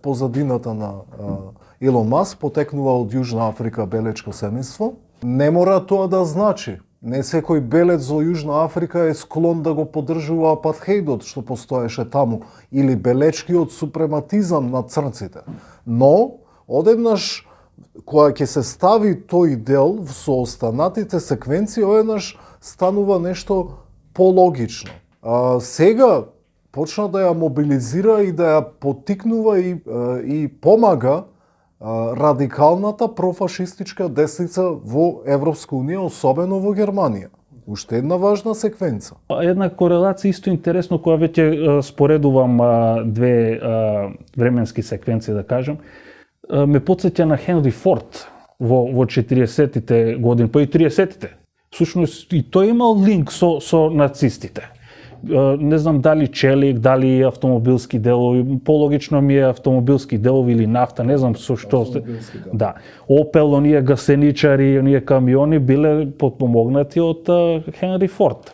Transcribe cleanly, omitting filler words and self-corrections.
позадината на Илон Маск потекнува од Јужна Африка белечко семејство. Не мора тоа да значи. Не секој белец во Јужна Африка е склон да го поддржува апартхеидот што постоеше таму или белечкиот супрематизам на црнците. Но, одеднаш, кога ќе се стави тој дел со останатите секвенции, одеднаш станува нешто пологично. Сега почна да ја мобилизира и да ја поттикнува и помага радикалната профашистичка десница во Европска унија, особено во Германија. Уште една важна секвенца. Една корелација исто интересно, која веќе споредувам две временски секвенции, да кажем, ме потсеќа на Хенри Форд во 40-тите години, па и 30-тите. Всушност и тој имал линк со нацистите. Не знам дали челик, дали автомобилски делови, пологично ми е автомобилски делови или нафта, не знам со што. Да. Опел, оние гасеничари, оние камиони биле потпомогнати од Хенри Форд.